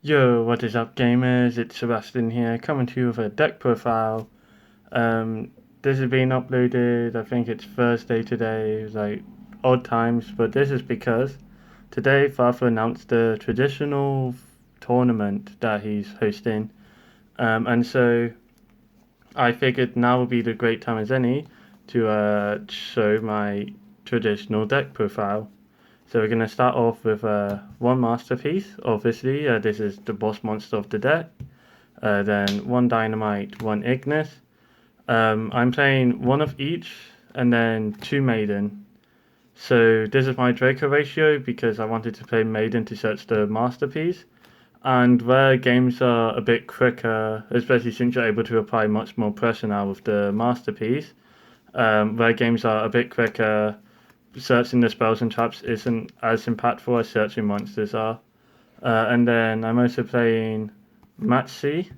Yo, what is up, gamers? It's Sebastian here, coming to you with a deck profile. This is being uploaded, I think it's Thursday today, like odd times, but this is because today Father announced the traditional tournament that he's hosting. And so I figured now would be the great time as any to show my traditional deck profile. So we're going to start off with one masterpiece. Obviously, this is the boss monster of the deck. Then one dynamite, one Ignis. I'm playing one of each, and then two maiden. So this is my Draco ratio because I wanted to play maiden to search the masterpiece. And where games are a bit quicker, especially since you're able to apply much more pressure now with the masterpiece, where games are a bit quicker, searching the spells and traps isn't as impactful as searching monsters are. And then I'm also playing Match C,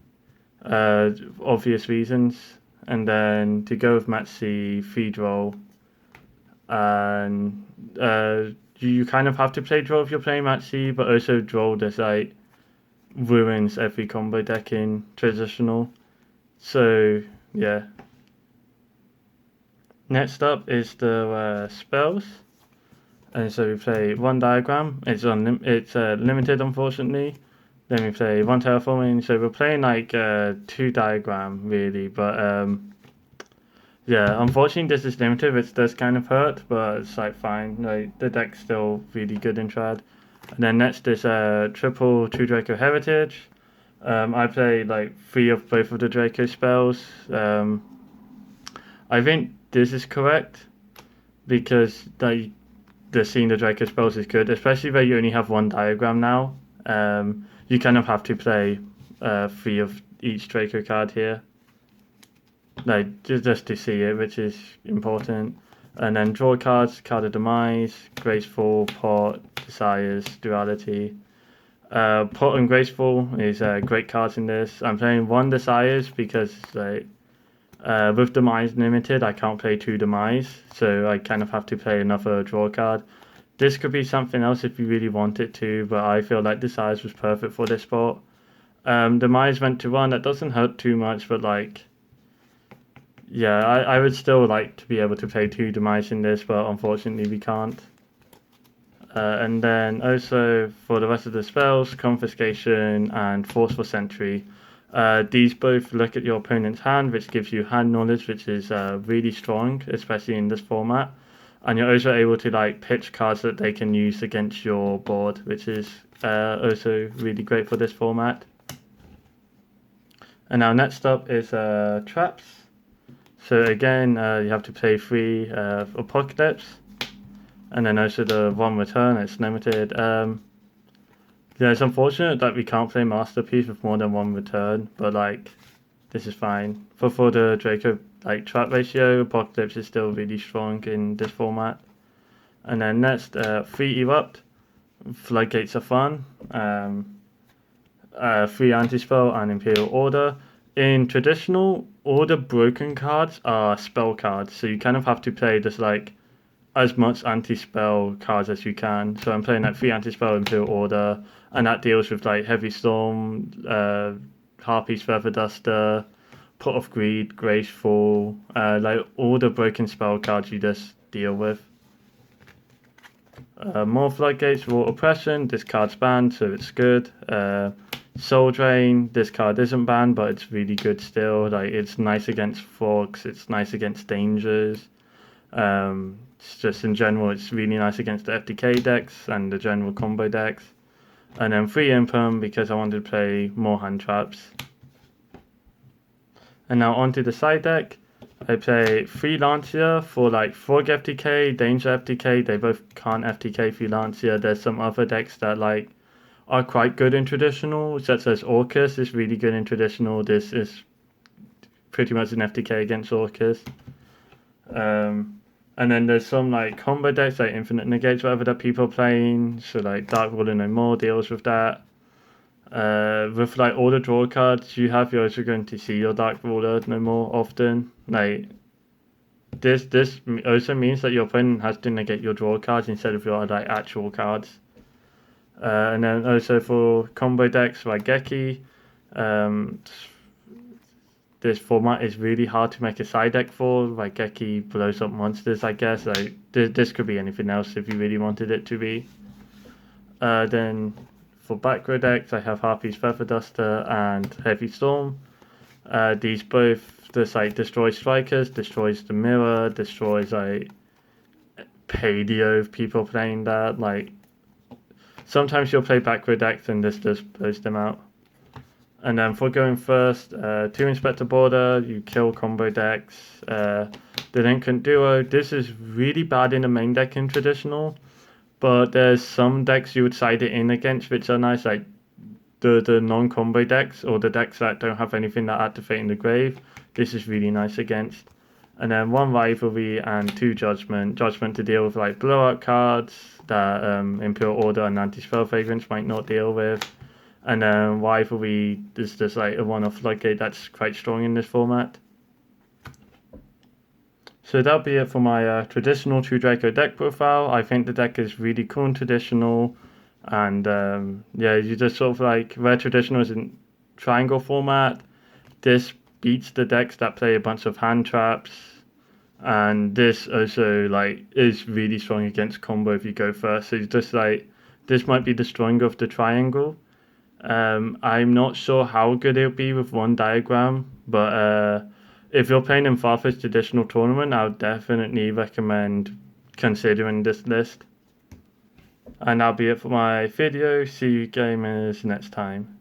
obvious reasons. And then to go with Match C, feed roll. And you kind of have to play draw if you're playing Match C, but also draw just like ruins every combo deck in traditional. So yeah. Next up is the spells. And so we play one diagram. It's limited, unfortunately. Then we play one terraforming. So we're playing like two diagram really, but yeah, unfortunately this is limited, which does kind of hurt, but it's like fine. Like the deck's still really good in trad. And then next is triple two Draco heritage. I play like three of both of the Draco spells. I think this is correct because like the seeing the Draco spells is good, especially where you only have one diagram now. You kind of have to play three of each Draco card here, like just to see it, which is important. And then draw cards, card of demise, graceful, pot, desires, duality. Pot and graceful is great cards in this. I'm playing one desires because like with demise limited, I can't play two demise, so I kind of have to play another draw card. This could be something else if you really want it to, but I feel like desires was perfect for this spot. Demise went to one, that doesn't hurt too much, but like, yeah, I would still like to be able to play two demise in this, but unfortunately we can't. And then also for the rest of the spells, confiscation and forceful sentry. These both look at your opponent's hand, which gives you hand knowledge, which is really strong, especially in this format. And you're also able to like pitch cards that they can use against your board, which is also really great for this format. And now next up is traps. So again, you have to play three Apocalypse, and then also the one return. It's limited. Yeah, it's unfortunate that we can't play Masterpiece with more than one return, but like, this is fine. For the Draco like trap ratio, Apocalypse is still really strong in this format. And then next, free Erupt, Floodgates are fun. Free Anti-Spell and Imperial Order. In traditional, all the broken cards are spell cards, so you kind of have to play just like as much anti-spell cards as you can. So I'm playing like free anti-spell Imperial Order, and that deals with like Heavy Storm, Harpy's Feather Duster, Pot of Greed, Graceful, like all the broken spell cards you just deal with. More Floodgates, Raw Oppression, this card's banned, so it's good. Soul Drain, this card isn't banned, but it's really good still. Like it's nice against frogs, it's nice against dangers. It's just in general, it's really nice against the FDK decks and the general combo decks. And then free Impum because I wanted to play more hand traps. And now onto the side deck. I play free Lancia for like Frog FTK, Danger FTK. They both can't FTK free Lancia. There's some other decks that like are quite good in traditional, such as Orcus is really good in traditional. This is pretty much an FTK against Orcus. And then there's some like combo decks like Infinite Negates, whatever that people are playing. So like Dark Ruler No More deals with that. With like all the draw cards you have, you're also going to see your Dark Ruler No More often. Like this also means that your opponent has to negate your draw cards instead of your like actual cards. And then also for combo decks, YuGiOh, this format is really hard to make a side deck for. YuGiOh blows up monsters, I guess. Like this could be anything else if you really wanted it to be. Then for back row decks, I have Harpy's Feather Duster and Heavy Storm. These both just like destroy strikers, destroys the mirror, destroys like Padio if people playing that. Like sometimes you'll play back row decks and this just blows them out. And then for going first, 2 Inspector Border, you kill combo decks. The Delinquent Duo, this is really bad in the main deck in Traditional, but there's some decks you would side it in against which are nice, like the non-combo decks or the decks that don't have anything that activate in the grave. This is really nice against. And then 1 Rivalry and 2 Judgment. Judgment to deal with like blowout cards that Imperial Order and Anti-Spell Vagrants might not deal with. And then Rivalry is just like a one-off floodgate that's quite strong in this format. So that'll be it for my traditional 2 Draco deck profile. I think the deck is really cool and traditional. And yeah, you just sort of like, where traditional is in triangle format, this beats the decks that play a bunch of hand traps. And this also like is really strong against combo if you go first. So it's just like, this might be the stronger of the triangle. I'm not sure how good it'll be with one diagram, but if you're playing in Farfetch's traditional tournament, I would definitely recommend considering this list. And that'll be it for my video. See you gamers next time.